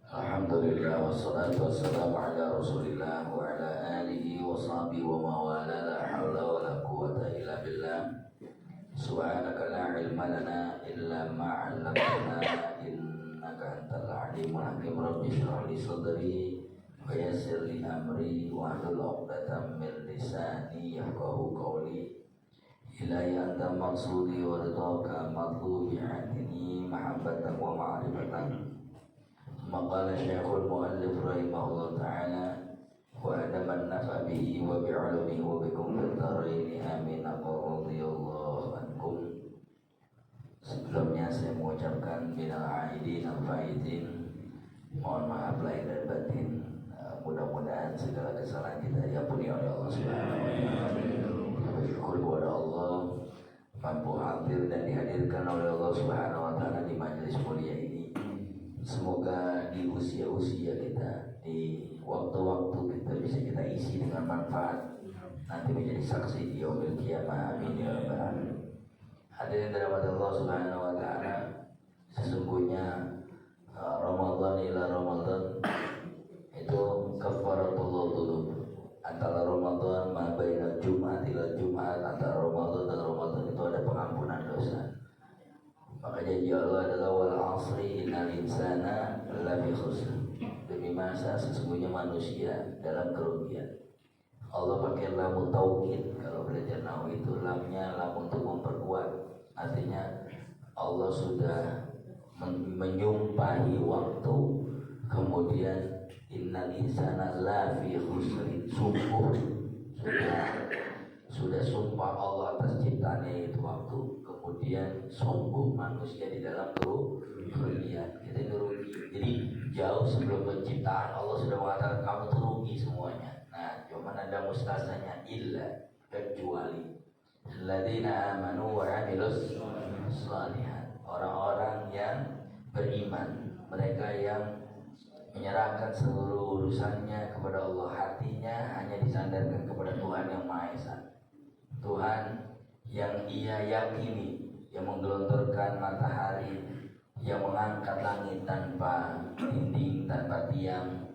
Alhamdulillah wassalatu wassalamu ala Rasulillah wa ala alihi wa sahbihi wa mawala la hawla wa la quwwata illa billah. Subhanaka la ilma lana illa ma 'allamtana innaka antal alimul hakim. Rabbi shrah li sadri wa yassir li amri wa hlul 'uqdatam min lisani yafqahu qawli. Ilahi anta maqsudi wa ridhaka matlubi 'atini mahabbatan wa ma'rifatan. Maqala Syekhul Mu'allif rahimahullah ta'ala wa adaman nafa bihi wa bi'ulumihi wa bikum fitaraini amin radhiyallahu ankum. Sebelumnya saya mengucapkan minal aidin al-faizin, mohon maaf lahir dan batin. Mudah-mudahan segala kesalahan kita diampuni oleh Allah Subhanahu wa taala. Bersyukur kepada Allah mampu hadir dan dihadirkan oleh Allah Subhanahu wa taala di majelis mulia ini. Semoga di usia-usia kita, di waktu-waktu kita bisa kita isi dengan manfaat, nanti menjadi saksi di yaumil qiyamah. Amin ya rabbal alamin. Hadirin dirahmati Allah Subhanahu wa taala, sesungguhnya Ramadan ila Ramadan itu kafaratullah dzunub. Antara Ramadan ma bainal Jumat ila Jumat, antara Ramadan dan Ramadan itu ada pengampunan dosa. Maka janji Allah adalah wal asri innal insana lafi khusr. Demi masa sesungguhnya manusia dalam kerugian. Allah pakai lam taukid. Kalau belajar nahwu itu lamnya lam untuk memperkuat. Artinya Allah sudah menyumpahi waktu. Kemudian innal insana lafi khusr. Sudah sumpah Allah atas ciptaannya itu waktu. Kemudian sombong manusia di dalam kerugian. Kita ini rugi. Jadi jauh sebelum penciptaan Allah sudah mengatakan kamu tuh rugi semuanya. Nah, cuman ada mustasnanya, illa, kecuali alladzina amanu wa 'amilus shalihat. Orang-orang yang beriman, mereka yang menyerahkan seluruh urusannya kepada Allah, hatinya hanya disandarkan kepada Tuhan yang Maha Esa. Tuhan yang ia yakini, yang menggelontorkan matahari, yang mengangkat langit tanpa dinding, tanpa tiang,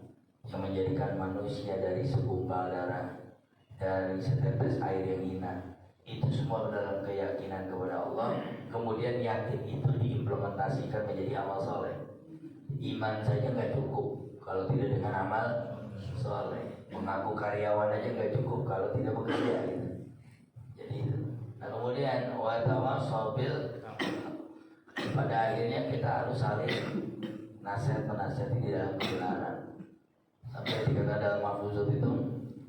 yang menjadikan manusia dari segumpal darah, dari setetes air yang hina. Itu semua dalam keyakinan kepada Allah. Kemudian yakin itu diimplementasikan menjadi amal soleh. Iman saja nggak cukup kalau tidak dengan amal soleh. Mengaku karyawan aja nggak cukup kalau tidak bekerja. Gitu. Jadi itu. Nah kemudian watawassaw bil, pada akhirnya kita harus saling nasihat-menasihati di dalam kebenaran. Sampai dikatakan dalam mahfuzat itu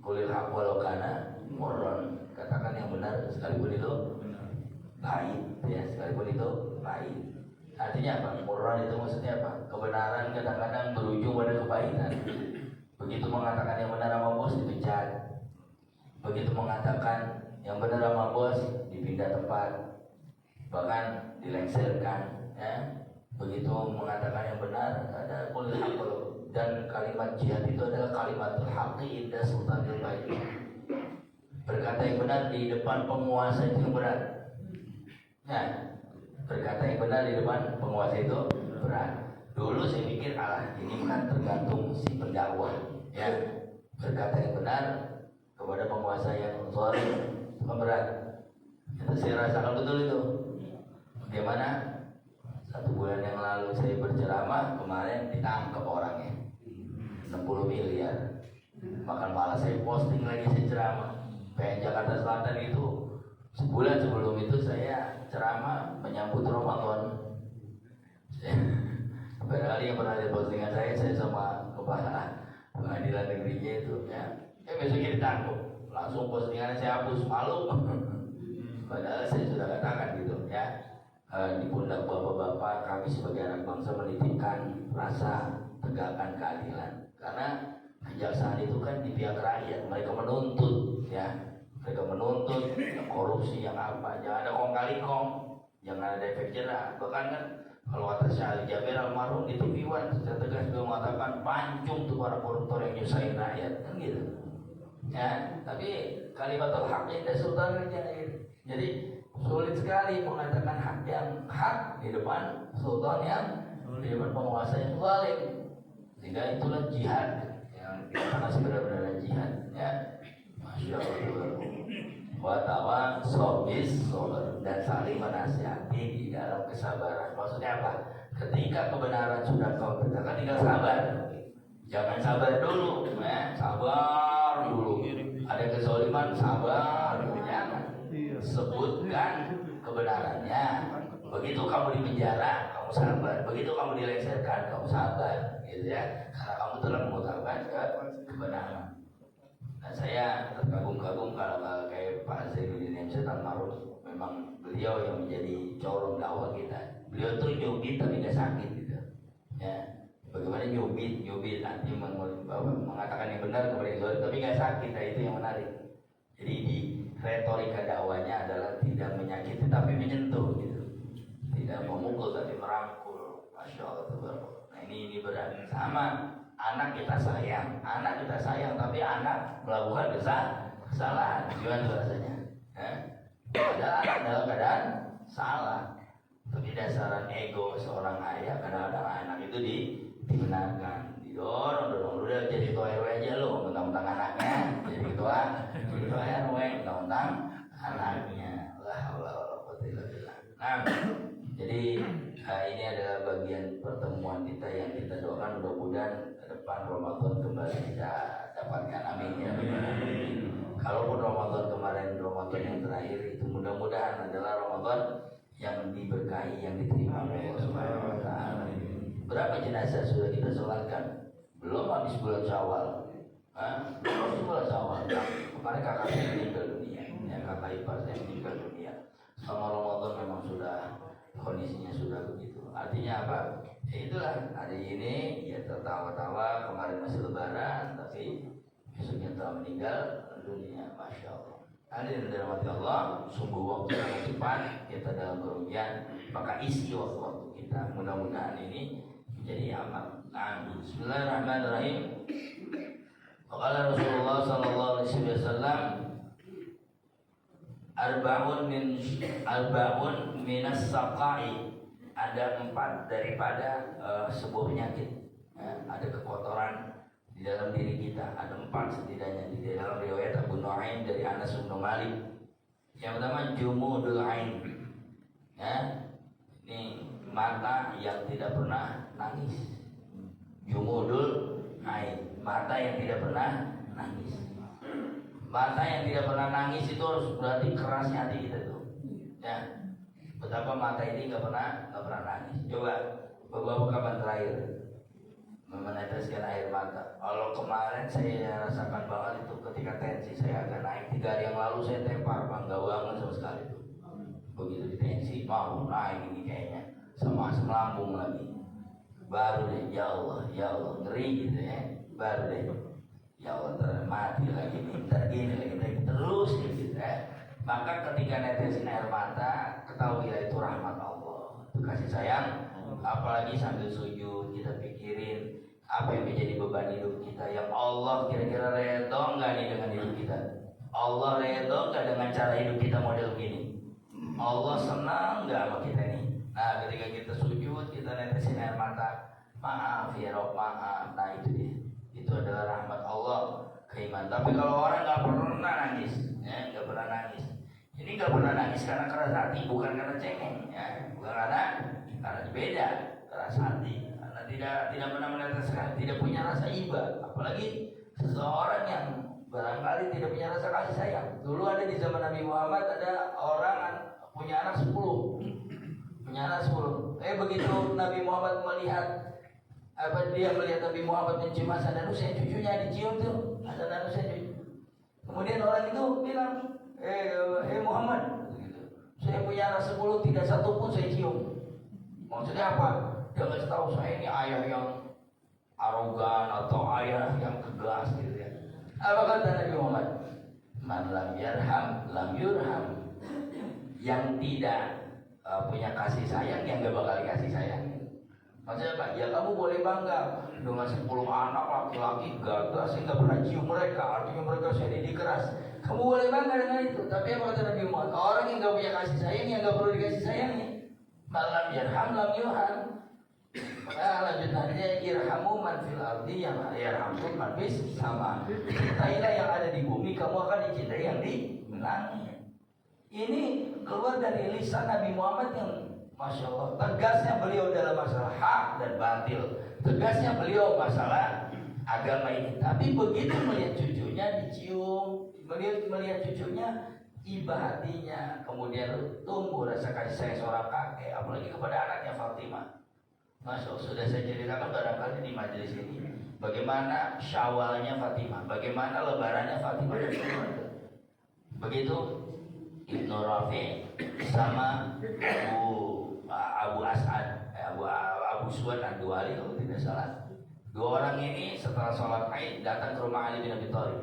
qulil haqq walau kana murran, katakan yang benar sekalipun itu pahit, ya, sekalipun itu pahit. Artinya apa? Murran itu maksudnya apa? Kebenaran kadang-kadang berujung pada kepahitan. Begitu mengatakan yang benar sama bos dipecat. Begitu mengatakan yang benar sama bos dipindah tempat, bahkan dilengserkan, ya. Begitu mengatakan yang benar ada qulil haqq, dan kalimat jihad itu adalah kalimatul haqqi inda sultanil baik. Berkata yang benar di depan penguasa itu yang berat. Nah, berkata yang benar di depan penguasa itu berat. Dulu saya pikir ini kan tergantung si pendakwah, ya. Berkata yang benar kepada penguasa yang zalim berat. Itu saya rasakan betul itu. Bagaimana? 1 bulan yang lalu saya berceramah, kemarin ditangkap orangnya 60 miliar. Makan malah saya posting lagi saya ceramah. PN Jakarta Selatan itu sebulan sebelum itu saya ceramah menyambut Ramadan. Barangkali yang pernah lihat postingan saya sama kepala pengadilan negerinya itu, ya. Besoknya ditangkap. Langsung postingannya saya hapus, malu. Padahal saya sudah katakan gitu, ya. Di pundak bapak-bapak kami sebagai anak bangsa menitipkan rasa tegakkan keadilan. Karena kejaksaan itu kan di pihak rakyat, mereka menuntut, ya. Mereka menuntut yang korupsi, yang apa, jangan ada kong kali kong, jangan ada efek jerah. Bahkan kan kalau kata Syekh Ali Jaber almarhum di TV One secara tegas beliau mengatakan pancung tuh para koruptor yang nyusahin rakyat, kan gitu. Ya, tapi kalimatul haq inda sultanil jahil. Jadi Sulit sekali mengatakan hak yang hak di depan sultan yang di depan penguasa yang zalim. Sehingga itulah jihad yang karena sebenarnya jihad ya. Masya Allah. Wa sobis dan saling menasihati di dalam kesabaran. Maksudnya apa? Ketika kebenaran sudah kau tegakkan, tinggal sabar. Jangan sabar dulu, sabar dulu. Ada kezaliman, sabar dulu. Jangan. Sebutkan kebenarannya. Begitu kamu di penjara, kamu sabar. Begitu kamu dilengsarkan, kamu sabar. Gitu ya. Karena kamu telah mengutarakan kebenaran. Nah, saya terkagum-kagum kalau kayak Pak Zainuddin Hamzah almarhum, memang beliau yang menjadi corong dakwah kita. Beliau tuh nyubit tapi nggak sakit gitu. Ya. Bagaimana nyubit artinya mengatakan yang benar kepada yang zalim tapi nggak sakit, nah itu yang menarik. Jadi di retorika dakwanya adalah tidak menyakiti tapi menyentuh gitu, tidak memukul tapi merangkul. Masya Allah. Nah ini berat. Sama anak kita sayang tapi anak melakukan kesalahan. Gimana rasanya? Padahal anak dalam keadaan salah. Tapi dasaran ego seorang ayah, kadang-kadang anak itu dibenarkan, didorong, udah jadi ketua RW aja lo, mentang-mentang anaknya, jadi ketua RW, mentang-mentang anaknya. Nah, jadi ini adalah bagian pertemuan kita yang kita doakan mudah-mudahan ke depan Ramadan kembali kita dapatkan, amin ya. Kalaupun Ramadan kemarin Ramadan yang terakhir itu mudah-mudahan adalah Ramadan yang diberkahi, yang diterima oleh Allah Subhanahu wa taala. Berapa jenazah sudah kita sholatkan? Belum habis bulan Syawal. Belum habis bulan Syawal. Kemarin kakak saya meninggal dunia, ya, kakak ipar saya meninggal dunia. Sama Ramadan memang sudah kondisinya sudah begitu. Artinya apa? Ya itulah, hari ini ya tertawa-tawa, kemarin masih lebaran, tapi besoknya telah meninggal dunia. Masya Allah. Hadirin dirahmati Allah, sungguh waktu yang cepat kita dalam kerugian, maka isi waktu-waktu kita mudah-mudahan ini menjadi amal. Nah, Bismillahirrahmanirrahim. Qala Rasulullah sallallahu alaihi wasallam, arba'un minas saqai, ada 4 daripada sebuah penyakit. Ada kekotoran di dalam diri kita, ada 4 setidaknya di dalam riwayat Abu Nuaim dari Anas bin Malik. Yang pertama jumudul ain, ya, ini mata yang tidak pernah nangis. Jumudul ain, mata yang tidak pernah nangis. Mata yang tidak pernah nangis itu harus berarti kerasnya hati kita tuh, ya. Betapa mata ini nggak pernah nangis. Coba beberapa kapan terakhir meneteskan air mata. Kalau kemarin saya rasakan banget itu ketika tensi saya agak naik. 3 hari yang lalu saya tepar, bangga banget sama sekali itu. Begitu di tensi mau naik ini kayaknya sama asam lambung lagi. Baru deh, ya Allah ngeri gitu ya. Baru deh, ya Allah mati lagi nih, gini lagi terus gitu ya. Maka ketika netesin air mata, ketahuilah itu rahmat Allah, itu kasih sayang. Apalagi sambil sujud kita pikirin apa yang menjadi beban hidup kita, yang Allah kira-kira redho nggak nih dengan hidup kita? Allah redho nggak dengan cara hidup kita model gini? Allah senang nggak sama kita nih? Nah, ketika kita sujud, kita netesin air mata, maaf ya Rob, maaf. Nah itu dia, itu adalah rahmat Allah, keiman. Tapi kalau orang nggak pernah nangis, ya nggak pernah nangis. Ini nggak pernah nangis karena keras hati, bukan karena cengeng, ya, bukan karena beda, keras hati. Tidak pernah meneteskan, tidak punya rasa iba, apalagi seseorang yang barangkali tidak punya rasa kasih sayang. Dulu ada di zaman Nabi Muhammad, ada orang punya anak 10. Begitu Nabi Muhammad melihat dia melihat Nabi Muhammad mencium Hasan dan Husain, cucunya dicium tuh Hasan dan Husain. Kemudian orang itu bilang, Muhammad, saya punya anak 10, tidak satu pun saya cium. Maksudnya apa? Dia nggak tahu saya ini ayah yang arogan atau ayah yang tegas gitu ya. Apa kata Nabi Muhammad? Man lam yarham lam yurham. Yang tidak punya kasih sayang, yang nggak bakal dikasih sayang. Maksudnya apa? Ya kamu boleh bangga dengan 10 anak laki-laki gagah saya nggak pernah cium mereka, artinya mereka saya didik keras. Kamu boleh bangga dengan itu. Tapi apa kata Nabi Muhammad? Orang yang nggak punya kasih sayang, yang nggak perlu dikasih sayangnya. Malam yarham lam yuhan. Maka lanjutannya irhamu man fil ardi yang yarhamkum man fis sama. Cintailah yang ada di bumi, kamu akan dicintai yang di langit. Ini keluar dari lisan Nabi Muhammad yang Masya Allah, tegasnya beliau dalam masalah hak dan batil, tegasnya beliau masalah agama ini. Tapi begitu melihat cucunya dicium, melihat cucunya iba hatinya, kemudian tumbuh rasa kasih sayang seorang kakek, apalagi kepada anaknya Fatimah. Masya Allah, sudah saya ceritakan barangkali di majelis ini bagaimana syawalnya Fatimah, bagaimana lebarannya Fatimah dan keluarga. Begitu Ibnu Rafi sama Abu As'ad, Abu Suwan Ad-Duwali kalau tidak salah. Dua orang ini setelah sholat Aid datang ke rumah Ali bin Abi Thalib.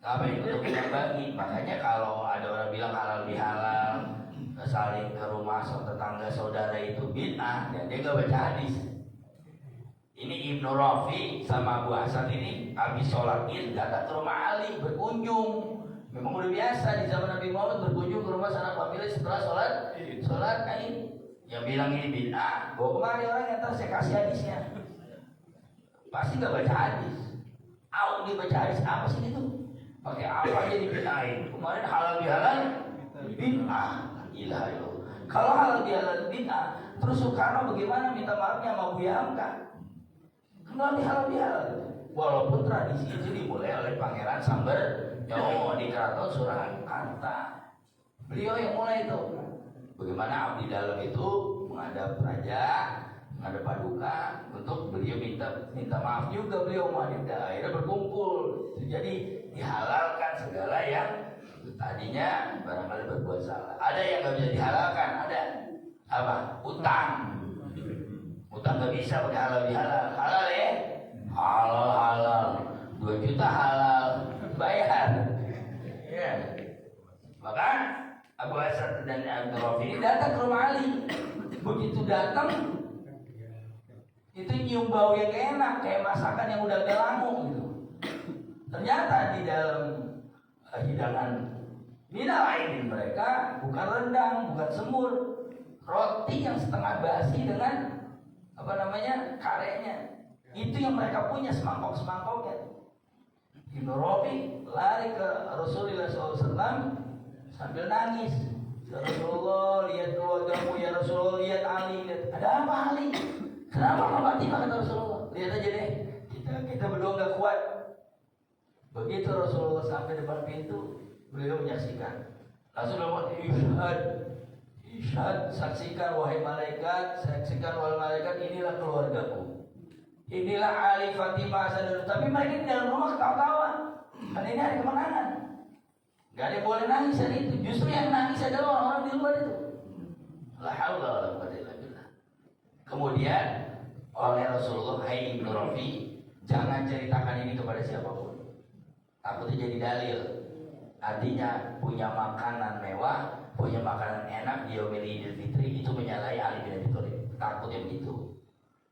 Ngapain? Untuk menyambangi. Makanya kalau ada orang bilang halal bihalal, saling ke rumah tetangga saudara itu bid'ah, dan dia nggak baca hadis. Ini Ibnu Rafi sama Abu As'ad ini habis sholat Id datang ke rumah Ali berkunjung. Memang udah biasa di zaman Nabi Muhammad berkunjung ke rumah sanak famili setelah sholat Aid. Yang bilang ini bid'ah, bawa kemari orang yang ntar saya kasih hadisnya. Pasti nggak baca hadis. Dia baca hadis apa sih itu? Pakai apa jadi bid'ahin? Kemarin halal bihalal bid'ah. Ilaha illallah. Kalau halal bihalal bid'ah, terus Soekarno bagaimana minta maafnya sama Buya Hamka? Kenapa halal bihalal? Walaupun tradisi itu dimulai oleh Pangeran Sambernyawa di Keraton Surakarta. Beliau yang mulai itu. Bagaimana abdi dalam itu menghadap raja, menghadap paduka, untuk beliau minta maaf juga beliau wanita. Akhirnya berkumpul. Jadi dihalalkan segala yang tadinya barangkali berbuat salah. Ada yang nggak bisa dihalalkan, ada apa? Utang nggak bisa pakai halal bihalal. Halal ya? Halal. 2 juta halal, bayar. Ya. Maka Abu As'ad dan Abdul Rafi ini datang ke rumah Ali. Begitu datang, itu nyium bau yang enak, kayak masakan yang udah agak lama gitu. Ternyata di dalam hidangan minal aidin mereka bukan rendang, bukan semur, roti yang setengah basi dengan karenya. Itu yang mereka punya, semangkok-semangkoknya. Ibnu Rafi lari ke Rasulullah SAW sambil nangis. Ya Rasulullah, lihat keluargamu, ya Rasulullah, lihat Ali, lihat. Ada apa Ali? Kenapa Pak Fatimah, kata Rasulullah? Lihat aja deh, kita berdua gak kuat. Begitu Rasulullah sampai depan pintu, beliau menyaksikan. Rasulullah Ishad, saksikan wahai malaikat, saksikan wahai malaikat, inilah keluargaku. Inilah Ali, Fatimah, Hasan. Tapi mereka di dalam rumah ketawa-tawa. Kan ini hari kemenangan. Gak ada yang boleh nangis hari itu. Justru yang nangis adalah orang-orang di luar itu. La haula wala quwwata illa billah. Kemudian oleh Rasulullah, hai Ibnu Rafi, jangan ceritakan ini kepada siapapun. Takutnya jadi dalil. Artinya punya makanan mewah, punya makanan enak di yaumil Idul Fitri, itu menyalahi Ali bin Abi Thalib. Takutnya begitu.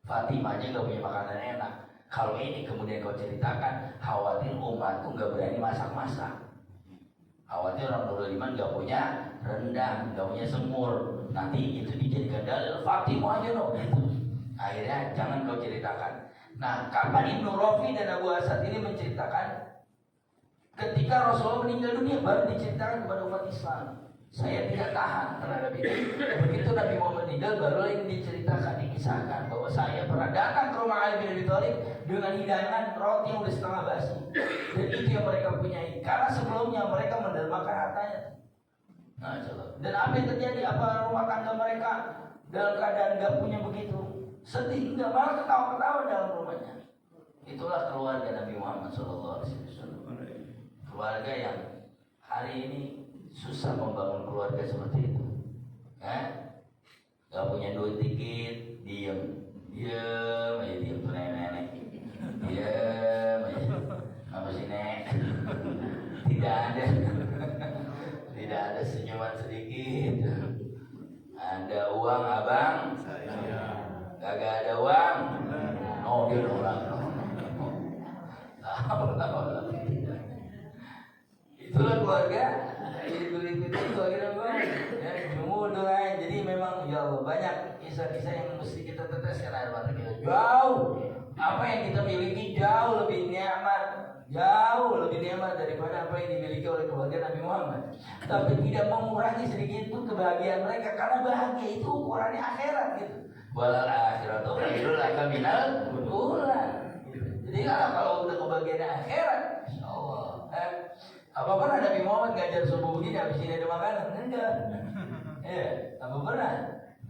Fatimah aja gak punya makanan enak. Kalau ini kemudian kau ceritakan, khawatir umatku gak berani masak-masak. Khawatir orang Nurul Iman gak punya rendang, gak punya semur. Nanti itu dijadikan dalil, Fatimah aja dong gitu. Akhirnya jangan kau ceritakan. Nah, kapan Ibnu Rafi dan Abu As'ad ini menceritakan? Ketika Rasulullah meninggal dunia, baru diceritakan kepada umat Islam. Saya tidak tahan terhadap itu. Begitu Nabi Muhammad meninggal, baru ini diceritakan, dikisahkan bahwa saya pernah datang ke rumah Ali bin Abi Thalib dengan hidangan roti yang udah setengah basi. Dan itu yang mereka punyai. Karena sebelumnya mereka mendermakan hartanya. Nah, dan apa yang terjadi? Apa rumah tangga mereka dalam keadaan gak punya begitu? Sedih, enggak, malah ketawa-ketawa dalam rumahnya. Itulah keluarga Nabi Muhammad SAW. Keluarga yang hari ini susah membangun keluarga seperti itu. Gak punya duit dikit, diem tuh nenek, diem aja. Apa sih nek? Tidak ada senyuman sedikit. Ada uang abang? Gak kagak ada uang, no dia orang, itulah keluarga, itu keluarga apa? Ya, doain. Jadi memang ya Allah banyak kisah-kisah yang mesti kita teteskan air mata kita. Jauh, apa yang kita miliki jauh lebih nikmat daripada apa yang dimiliki oleh keluarga Nabi Muhammad. Tapi tidak mengurangi sedikit pun kebahagiaan mereka, karena bahagia itu ukurannya akhirat gitu. Walal akhiratu khairul laka minal ula. Jadi kalau udah kebahagiaan akhirat, insyaallah. Apa pernah Nabi Muhammad ngajar subuh begini habis ini ada makanan? Enggak. Apa pernah?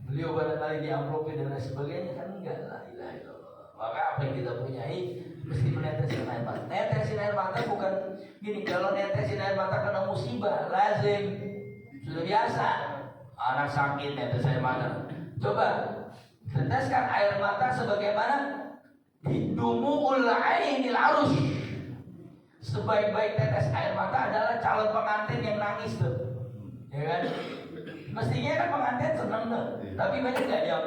Beliau barangkali diamplopin dan lain sebagainya kan enggak. La ilaha illallah. Maka apa yang kita punyai mesti menetesin air mata. Netesin air mata bukan gini, kalau netesin air mata kena musibah, lazim, sudah biasa. Anak sakit netes air mata. Coba teteskan air mata sebagaimana hidumuul ainil arus. Sebaik-baik tetes air mata adalah calon pengantin yang nangis tuh, ya kan? Mestinya kan pengantin seneng tuh, tapi banyak nggak yang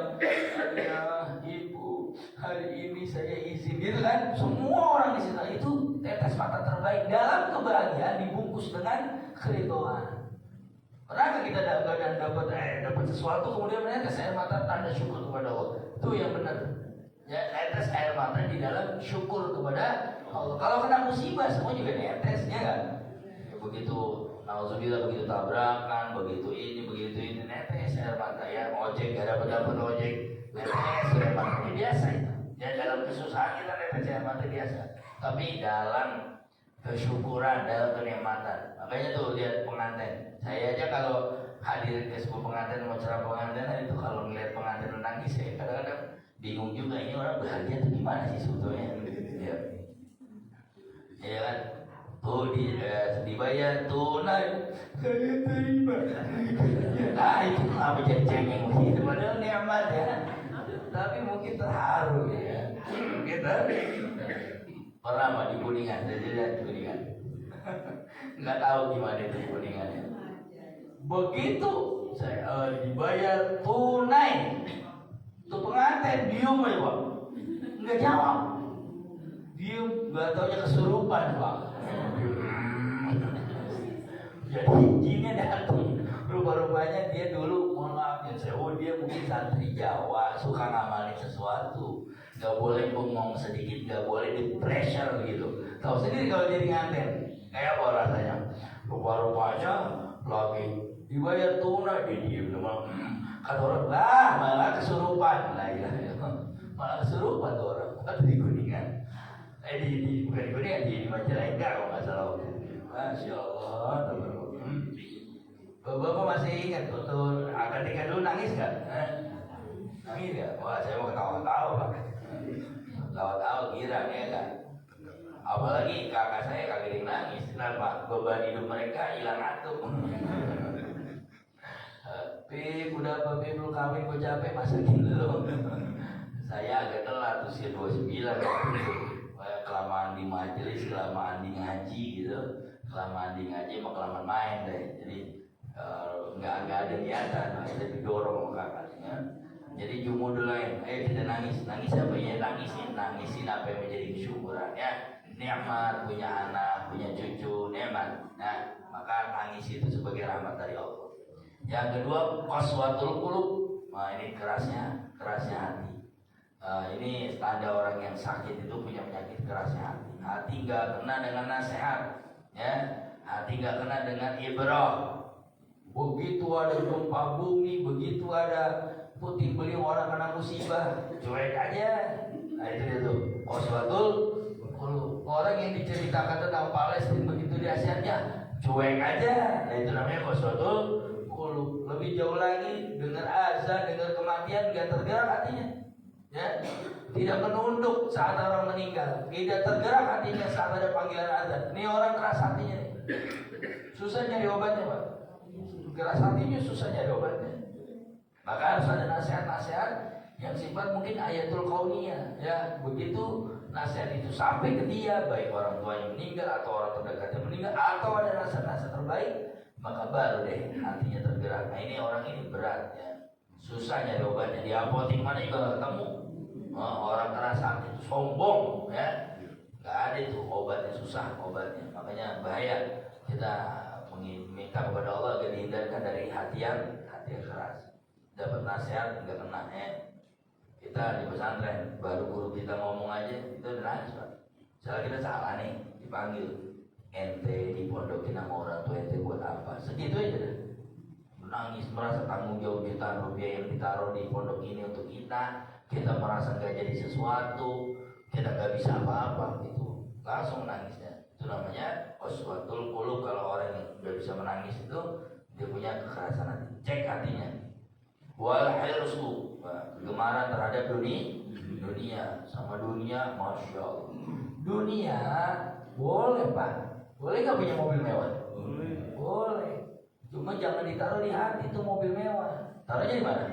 ibu hari ini saya izin gitu kan? Semua orang di situ itu tetes mata terbaik dalam kebahagiaan dibungkus dengan keridhaan. Pernahkah kita dapat sesuatu kemudian menetes air mata tanda syukur kepada Allah? Itu yang benar. Ya, netes air mata di dalam syukur kepada Allah. Kalau kena musibah semua juga netes, ya kan? Ya, begitu nauzubillah, begitu tabrakan, begitu ini netes air mata ya. Ojek gak dapat ojek, netes air mata ini biasa itu. Ya, dalam kesusahan kita netes air mata biasa. Tapi dalam kesyukuran, dalam kenikmatan. Makanya tuh lihat pengantin. Saya aja kalau hadir ke sebuah pengantin, mau ceramah pengantin itu kalau ngeliat pengantin menangis, saya kadang-kadang bingung juga, ini orang bahagia itu gimana sih sebetulnya? Ya kan? Tuh dibayar tunai, saya terima. Nah itu apa jadi cengeng begitu? Padahal nikmat ya. Tapi mungkin terharu ya. Kita pernah mah di Kuningan, saya lihat di Kuningan. Nggak tahu gimana itu di Kuningan ya. Begitu saya dibayar tunai. Tuh pengantin diem aja Pak, nggak jawab, diem, nggak taunya kesurupan Pak. Jadi jinnya datang, rupa-rupanya dia dulu, mohon maaf ya saya, dia mungkin santri Jawa, suka ngamalin sesuatu, nggak boleh bengong sedikit, nggak boleh di pressure gitu. Tahu sendiri kalau jadi nganten, kayak apa rasanya? Rupa-rupanya lagi dibayar tunai, dia diem memang. Kata orang, malah kesurupan. Malah kesurupan tuh orang. Bukan di Kuningan. Bukan di Kuningan, di Majalengka kalau nggak salah. Masya Allah. Bapak masih ingat tuh akad nikah dulu nangis nggak? Nangis nggak? Wah saya mau ketawa-ketawa Pak. Ketawa-ketawa girang ya kan. Apalagi kakak saya kagak nangis. Kenapa? Beban hidup mereka hilang atuk. Pip, udah apa Pip, lu kawin gue capek masakin lu. Saya agak telat usia 29 kelamaan di majelis, kelamaan di ngaji gitu. Kelamaan di ngaji sama kelamaan main deh. Jadi nggak ada niatan, kita didorong sama kakaknya. Jadi jumudulain, kita nangis apa ya, nangisin apa yang menjadi kesyukuran ya. Nikmat punya anak, punya cucu, nikmat. Nah, maka nangis itu sebagai rahmat dari Allah. Yang kedua, qaswatul qulub. Nah, ini kerasnya hati. Ini tanda orang yang sakit itu punya penyakit kerasnya hati. Hati nggak kena dengan nasihat, ya. Hati nggak kena dengan ibrah. Begitu ada gempa bumi, begitu ada puting beliung orang kena musibah, cuek aja. Nah itu dia tuh qaswatul qulub. Orang yang diceritakan tentang Palestina begitu dahsyatnya, cuek aja. Nah itu namanya qaswatul. Lebih jauh lagi, dengar azan, dengar kematian, nggak tergerak hatinya, ya, tidak menunduk saat orang meninggal, tidak tergerak hatinya saat ada panggilan azan. Ini orang keras hatinya, susah nyari obatnya Pak. Keras hatinya susah nyari obatnya. Maka harus ada nasihat-nasihat yang sifat mungkin ayatul kauniyah, ya. Begitu nasihat itu sampai ke dia, baik orang tuanya meninggal atau orang terdekatnya meninggal, atau ada nasihat-nasihat terbaik, maka baru deh hatinya tergerak. Nah ini orang ini berat ya. susah nyari obatnya, di apotek mana juga nggak ketemu. Orang keras itu sombong ya, nggak ada itu obatnya, susah obatnya. Makanya bahaya kita minta kepada Allah agar dihindarkan dari hati yang keras. Dapat nasihat nggak kena kita di pesantren baru guru kita ngomong aja itu udah nangis Pak. Misalnya kita salah nih dipanggil, ente dipondokin sama orang tua ente buat apa, segitu aja deh. Nangis merasa tanggung jawab jutaan rupiah yang ditaruh di pondok ini untuk kita merasa nggak jadi sesuatu, kita nggak bisa apa-apa gitu, langsung nangisnya. Itu namanya qaswatul qulub. Kalau orang yang udah bisa menangis itu dia punya kekerasan hati. Cek hatinya. Wal hirsu, kegemaran terhadap dunia sama dunia, masya Allah. Dunia boleh Pak, boleh nggak punya mobil mewah? Boleh. Cuma jangan ditaruh di hati itu mobil mewah. Taruhnya di mana?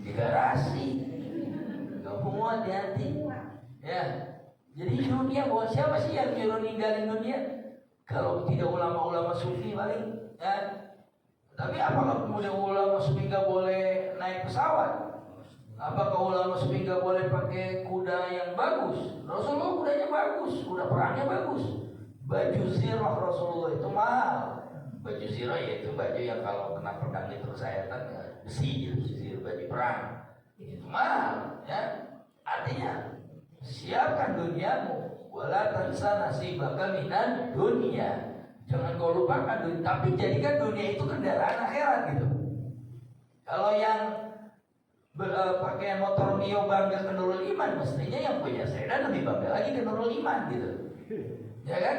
Di garasi. Gak muat di hati. Ya. Jadi dunia buat siapa sih yang nyuruh ninggalin dunia? Kalau tidak ulama-ulama sufi paling ya. Tapi apakah kemudian ulama sufi gak boleh naik pesawat? Apakah ulama sufi gak boleh pakai kuda yang bagus? Rasulullah kudanya bagus, kuda perangnya bagus. Baju zirah Rasulullah itu mahal. Baju zirah yaitu baju yang kalau kena pedang itu sayatan ya, besi gitu, baju perang. Itu mahal ya. Artinya siapkan duniamu, wala tansa nasibaka minan dunia. Jangan kau lupakan dunia, tapi jadikan dunia itu kendaraan akhirat gitu. Kalau yang pakai motor Mio bangga ke Nurul Iman, mestinya yang punya sedan lebih bangga lagi ke Nurul Iman gitu. Ya kan?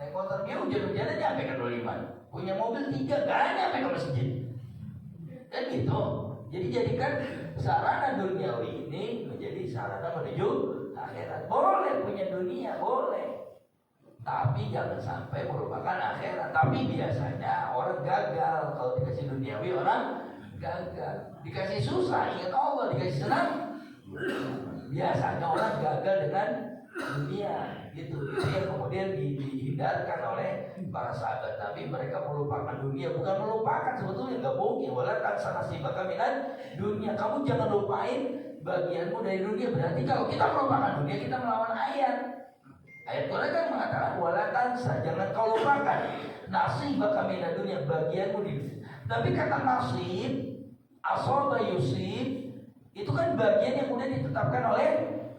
Naik motor Mio hujan-hujanan nyampe ke Nurul Iman. Punya mobil 3 gak nyampe ke masjid. Dan gitu. Jadi jadikan sarana duniawi ini menjadi sarana menuju akhirat. Boleh punya dunia, boleh. Tapi jangan sampai merupakan akhirat. Tapi biasanya orang gagal kalau dikasih duniawi, orang gagal. Dikasih susah ingat Allah, dikasih senang biasanya orang gagal dengan dunia gitu. Itu yang kemudian dihindarkan oleh para sahabat Nabi. Mereka melupakan dunia, bukan melupakan sebetulnya, nggak mungkin. Wala tansa nasibaka minan dunia. Kamu jangan lupain bagianmu dari dunia. Berarti kalau kita melupakan dunia, kita melawan ayat. Ayat Quran kan mengatakan wala tansa, jangan kau lupakan nasibaka minan dunia, bagianmu di dunia. Tapi kata nasib, asaba yusib, itu kan bagian yang kemudian ditetapkan oleh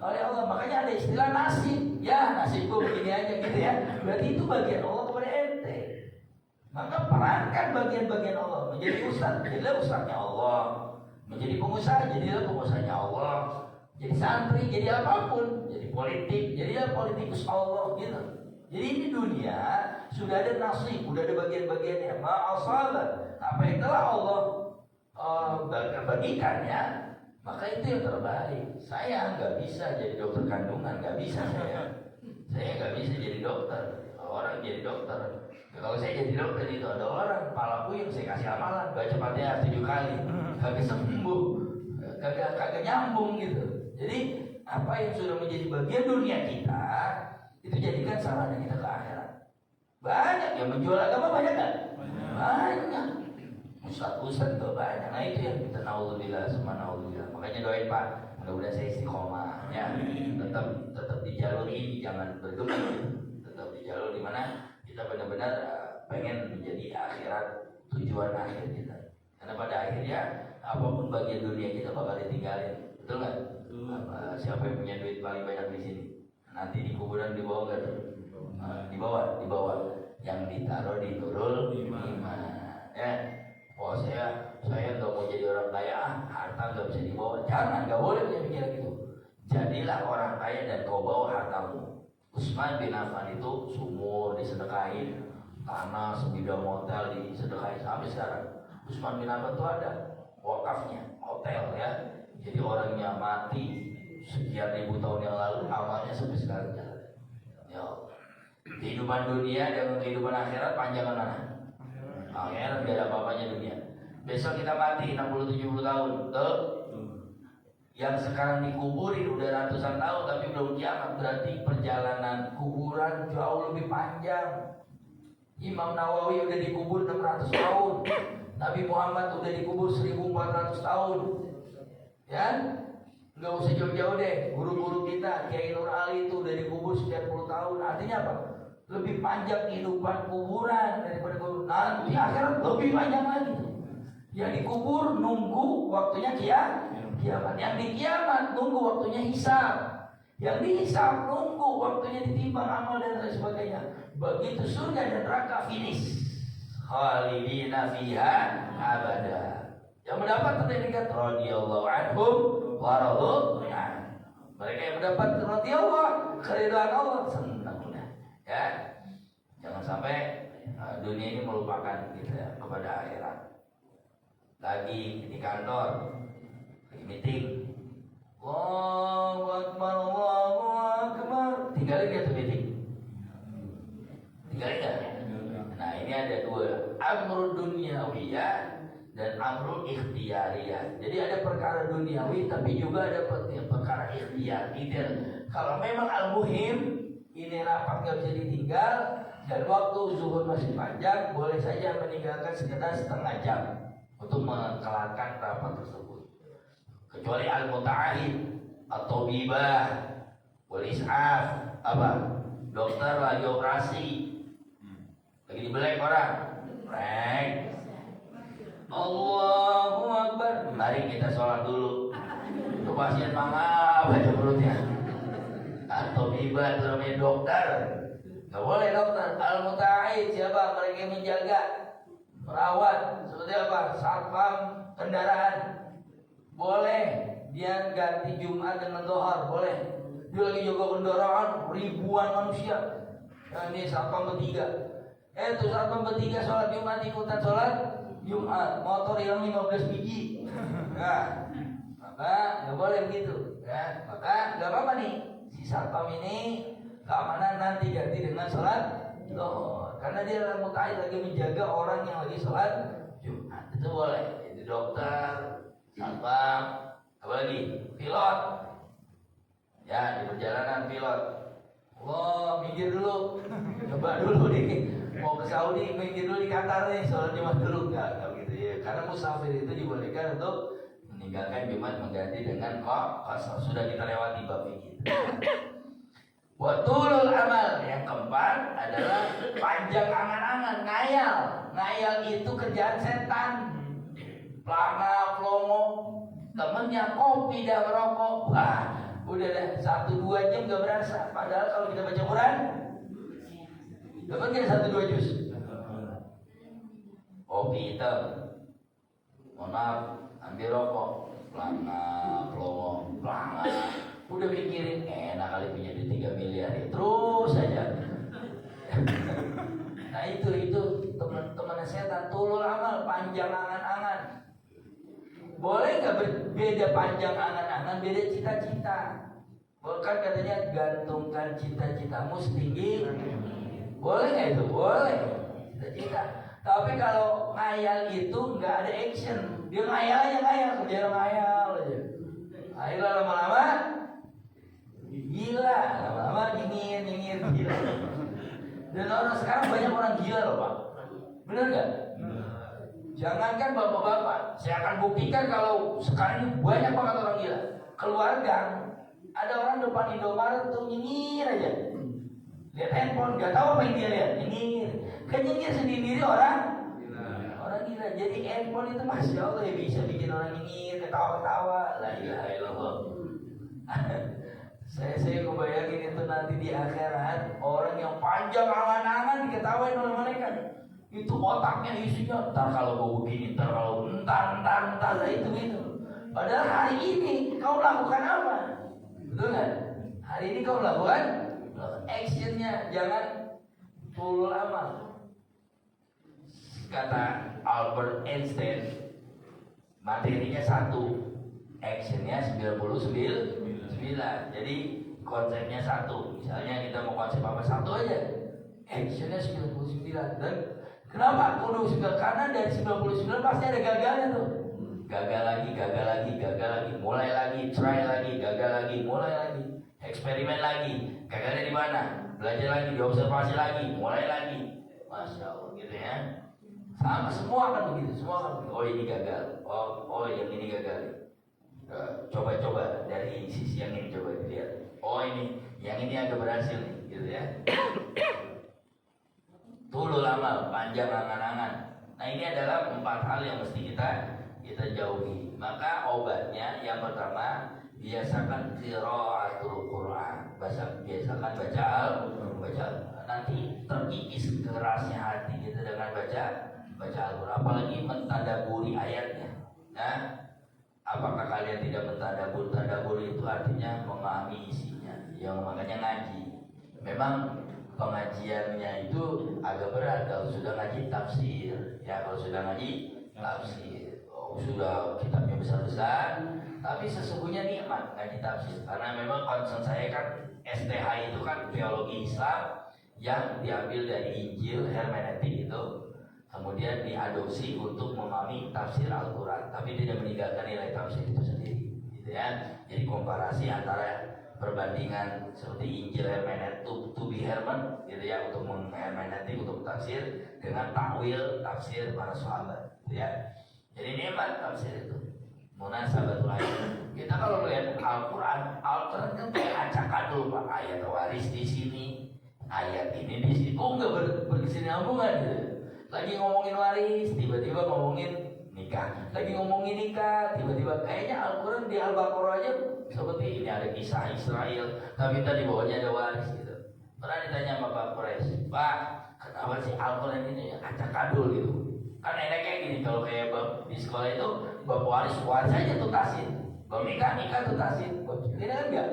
Allah. Makanya ada istilah nasib. Ya nasibku begini aja gitu ya. Berarti itu bagian Allah kepada ente. Maka perankan bagian-bagian Allah. Menjadi ustaz, jadilah ustaznya Allah. Menjadi pengusaha, jadilah pengusahanya Allah. Jadi santri, jadi apapun. Jadi politik, jadilah politikus Allah gitu. Jadi ini dunia sudah ada nasib, sudah ada bagian-bagiannya. Ma'asabat, apa yang telah Allah bagikannya, maka itu yang terbaik. Saya nggak bisa jadi dokter kandungan, nggak bisa saya nggak bisa jadi dokter. Orang jadi dokter, kalau saya jadi dokter itu ada orang kepalaku yang saya kasih amalan baca Fatihah 7 kali, kagak sembuh, kagak nyambung gitu. Jadi apa yang sudah menjadi bagian dunia kita itu jadikan sarana kita ke akhirat. Banyak yang menjual agama, banyak kan? Banyak. Ustaz-ustaz itu banyak. Nah itu yang kita naudzubillah, semua naudzubillah. Makanya doain Pak, mudah-mudahan saya istiqomah ya. Tetap di jalur ini, jangan bergeming. Tetap di jalur di mana kita benar-benar pengen menjadi akhirat, tujuan akhir kita. Karena pada akhirnya apapun bagian dunia kita bakal ditinggalin. Betul nggak? Siapa yang punya duit paling banyak di sini? Nanti di kuburan dibawa nggak tuh? Dibawa. Yang ditaruh di Nurul Iman. Ya. Oh saya nggak mau jadi orang kaya, harta nggak bisa dibawa. Jangan, nggak boleh punya pikiran gitu. Jadilah orang kaya dan kau bawa hartamu. Utsman bin Affan itu sumur disedekahin, tanah sebidang hotel disedekahin sampai sekarang. Utsman bin Affan itu ada wakafnya, hotel ya. Jadi orangnya mati sekian ribu tahun yang lalu, amalnya sampai sekarang jalan. Ya, kehidupan dunia dan kehidupan akhirat panjangan mana? Akhirat gak ada apa-apanya dunia. Besok kita mati 60-70 tahun, betul? Yang sekarang dikuburin udah ratusan tahun tapi belum kiamat, berarti perjalanan kuburan jauh lebih panjang. Imam Nawawi udah dikubur 600 tahun, Nabi Muhammad udah dikubur 1400 tahun. Ya, nggak usah jauh-jauh deh. Guru-guru kita, Kiai Nur Ali itu udah dikubur sekian puluh tahun. Artinya apa? Lebih panjang kehidupan kuburan daripada kubur. Nanti akhirat lebih panjang lagi. Yang dikubur nunggu waktunya kiamat. Yang di kiamat nunggu waktunya hisab. Yang dihisab nunggu waktunya ditimbang amal dan lain sebagainya. Begitu surga dan neraka finish. Khalidina fiha abada. Yang mendapat predikat radhiyallahu anhum wa radu an. Mereka yang mendapat radhiyallahu keridhaan Allah senang udah. Ya. Jangan sampai dunia ini melupakan kita kepada akhirat. Lagi di kantor, lagi meeting. Allahu Akbar, Allahu Akbar. Tinggalin dia tuh meeting. Tinggalin gak? Nah ini ada dua, amrul dunyawiyah dan amrul ikhtiyariyah. Jadi ada perkara duniawi tapi juga ada perkara ikhtiar. Kalau memang al-muhim ini rapat nggak bisa ditinggal dan waktu zuhur masih panjang, boleh saja meninggalkan sekitar setengah jam untuk mengelarkan rapat tersebut. Kecuali al-muta'ahid atau bibah, wal is'af, apa? Dokter lagi operasi, lagi dibelek orang, rek. Allahu Akbar. Mari kita sholat dulu. Itu pasien mangap aja perutnya. Atau bibah itu namanya dokter. Gak boleh dokter. Al-muta'ahid siapa? Mereka yang menjaga, merawat. Seperti apa? Satpam kendaraan. Boleh dia ganti Jumat dengan Dhuhr, boleh. Dia lagi jaga kendaraan ribuan manusia. Nah, ini satpam bertiga. Itu satpam bertiga sholat Jumat ikutan sholat Jumat. Motor hilang 15 biji. Nah, maka nggak boleh begitu. Ya, maka nggak apa-apa nih. Si satpam ini keamanan nanti ganti dengan sholat Dhuhr. Karena dia lagi menjaga orang yang lagi sholat Jumat. Itu boleh. Jadi dokter, satpam, apa lagi? Pilot. Ya, di perjalanan pilot. Wah, minggir dulu. Coba dulu nih. Mau ke Saudi, minggir dulu di Qatar nih. Sholat Jumat dulu. Enggak gitu ya. Karena musafir itu dibolehkan untuk meninggalkan Jumat mengganti dengan qasar. Sudah kita lewati bab ini. Watulul amal. Yang keempat adalah panjang angan-angan, ngayal. Ngayal itu kerjaan setan. Pelanga, pelongo, temennya kopi dan merokok. Wah, udah dah 1-2 jam gak berasa. Padahal kalau kita baca Quran dapat gak 1-2 juz? Kopi hitam, mohon maaf, ambil rokok, pelanga, pelongo, pelanga. Udah mikirin enak kali punya duit 3 miliar ya. Terus saja. Nah itu teman-teman setan. Tulul amal, panjang angan-angan. Boleh nggak berbeda panjang angan-angan, beda cita-cita. Bahkan katanya gantungkan cita-citamu setinggi. Boleh nggak itu? Boleh. Cita-cita. Tapi kalau ngayal itu nggak ada action. Dia ngayal aja ngayal, dia ngayal aja. Akhirnya lama-lama gila, lama-lama dingin gila. Dan orang sekarang banyak orang gila loh Pak. Benar nggak? Jangankan bapak-bapak, saya akan buktikan kalau sekarang ini banyak banget orang gila. Keluarga, ada orang depan Indomaret tuh nyengir aja. Lihat handphone, nggak tahu apa yang dia lihat, nyengir. Kan nyengir sendiri orang gila. Jadi handphone itu masya Allah ya bisa bikin orang nyengir, ketawa-ketawa. La ilaha illallah. Saya kebayangin itu nanti di akhirat orang yang panjang angan-angan diketawain oleh malaikat. Itu otaknya isinya entar kalau gue begini, entar kalau entar lah itu. Padahal hari ini kau lakukan apa? Betul kan? Hari ini kau lakukan actionnya, jangan tulul amal. Kata Albert Einstein, materinya 1, actionnya 99. Jadi konsepnya 1. Misalnya kita mau konsep apa 1 aja, actionnya 99. Dan kenapa kudu 9? Karena dari 99 pasti ada gagalnya tuh. Gagal lagi, mulai lagi, try lagi, gagal lagi, mulai lagi, eksperimen lagi, gagalnya di mana? Belajar lagi, diobservasi lagi, mulai lagi. Masya Allah gitu ya. Sama, semua kan begitu, semua kan begitu. Oh ini gagal, oh yang ini gagal. Coba-coba dari sisi yang ini coba dilihat. Oh ini, yang ini agak berhasil nih, gitu ya. Dulu lama, panjang angan-angan. Nah ini adalah 4 hal yang mesti kita jauhi. Maka obatnya yang pertama, biasakan qiraatul Quran. Biasakan baca. Nanti terkikis kerasnya hati kita dengan baca Al-Quran. Apalagi mentadaburi ayatnya. Nah, apakah kalian tidak mentadabur? Tadabur itu artinya memahami isinya. Yang makanya ngaji. Memang pengajiannya itu agak berat kalau sudah ngaji tafsir. Ya kalau sudah ngaji tafsir, sudah kitabnya besar-besar, tapi sesungguhnya nikmat ngaji tafsir. Karena memang concern saya kan STH itu kan teologi Islam yang diambil dari Injil hermeneutik itu, kemudian diadopsi untuk memahami tafsir Al-Quran, tapi tidak meninggalkan nilai tafsir itu sendiri, gitu ya. Jadi komparasi antara perbandingan seperti Injil hermeneutik to be hermen, gitu ya, untuk menghermeneutik, untuk tafsir dengan takwil tafsir para sahabat, gitu ya. Jadi nikmat tafsir itu. Munasabatul ayat. Kita kalau lihat Al-Quran kan kayak acak-adul, Pak, ayat waris di sini, ayat ini di sini, kok nggak berkesinambungan gitu. Lagi ngomongin waris, tiba-tiba ngomongin nikah. Lagi ngomongin nikah, tiba-tiba kayaknya Al-Quran di Al-Baqarah aja seperti ini, ada kisah Israel, tapi tadi bawahnya ada waris gitu. Pernah ditanya sama Pak Quraisy, Pak, kenapa sih Al-Quran ini acak-adul gitu? Kan enak kayak gini, kalau kayak di sekolah itu bab waris aja tutasin, bab nikah tutasin, ini kan enggak.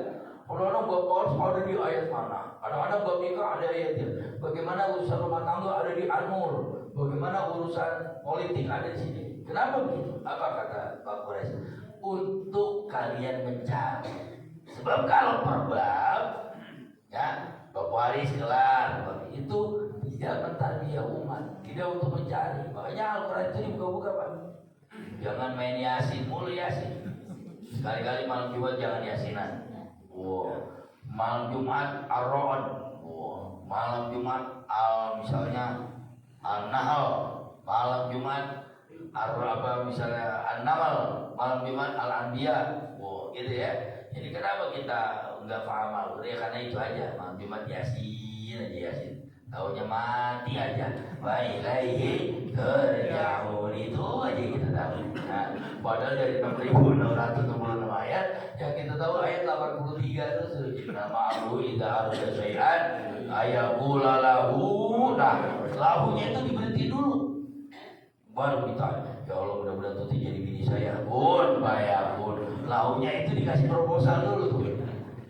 Kadang-kadang bab waris ada di ayat mana, kadang-kadang bab nikah ada ayatnya. Bagaimana urusan rumah tangga ada di An-Nur, bagaimana urusan politik ada di sini. Kenapa begitu? Apa kata Pak Quraisy? Untuk kalian mencari. Sebab kalau per bab, ya bab waris kelar, itu tidak mentarbiyah umat, tidak untuk mencari. Makanya Al-Quran itu dibuka-buka, Pak. Jangan main yasin mulu, yasin. Sekali-kali malam Jumat jangan yasinan. Malam Jumat Ar-Ra'd. Malam Jumat misalnya An-Nahl. Malam Jumat misalnya An-Namal. Malam Jumat Al-Anbiya. Gitu ya. Jadi kenapa kita nggak paham Al-Quran? Ya karena itu aja. Malam Jumat yasin aja, yasin. Taunya mati aja. Wa ilaihi turja'un, itu aja kita tahu. Nah, padahal dari 6.666 ayat yang kita tahu ayat 83 itu sudah ma'ru idza arada syai'an ayaqula lahu. Nah, lahunya itu diberhenti dulu. Baru kita, ya Allah mudah-mudahan Tuti jadi bini saya. Pun bayakun. Lahunya itu dikasih proposal dulu tuh.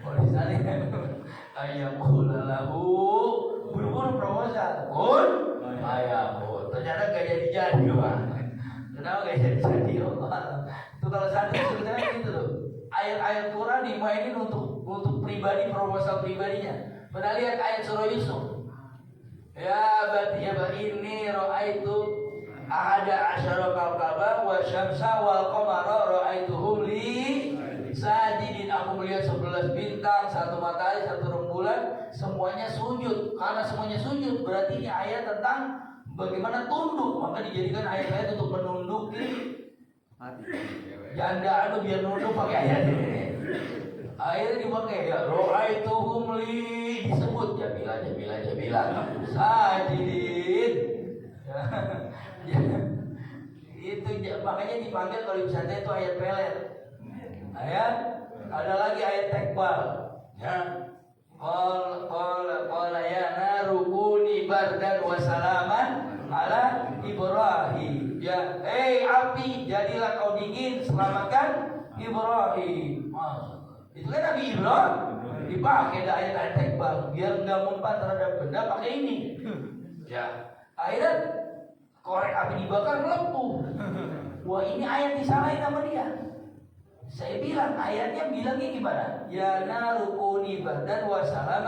Kalau di sana ayaqula lahu, buru-buru proposal, pun ayahmu. Ternyata gak jadi-jadi, Pak. Kenapa gak jadi-jadi? Itu kalau santri sebenarnya gitu loh. Ayat-ayat Quran dimainin untuk pribadi, proposal pribadinya. Pernah lihat ayat surah Yusuf? Ya ini ra'aitu ahada asyara kawkaba wa syamsa wal qamara ra'aituhum li sajidin. Aku melihat 11 bintang, 1 matahari, 1 rembulan, semuanya sujud. Karena semuanya sujud, berarti ini ayat tentang bagaimana tunduk. Maka dijadikan ayat-ayat untuk menunduk janda itu biar nunduk pakai ayat ini. Akhirnya dipakai ya ra'aituhum li, disebut Jamila sajidin. Itu makanya dipanggil kalau misalnya itu ayat pelet. Ayat ada lagi ayat tekbal. Ya. Qala ya naru kuni bardan wa salaman ala Ibrahim. Ya, api, jadilah kau dingin, selamatkan Ibrahim. Itu kan Nabi Ibrahim dipakai ayat-ayat tekbal biar enggak mempan terhadap benda, pakai ini. Ya, akhirnya korek api dibakar melepuh. Wah, ini ayat disalahin sama dia. Saya bilang ayatnya bilangnya gimana? Ya narukuni bardan wa salam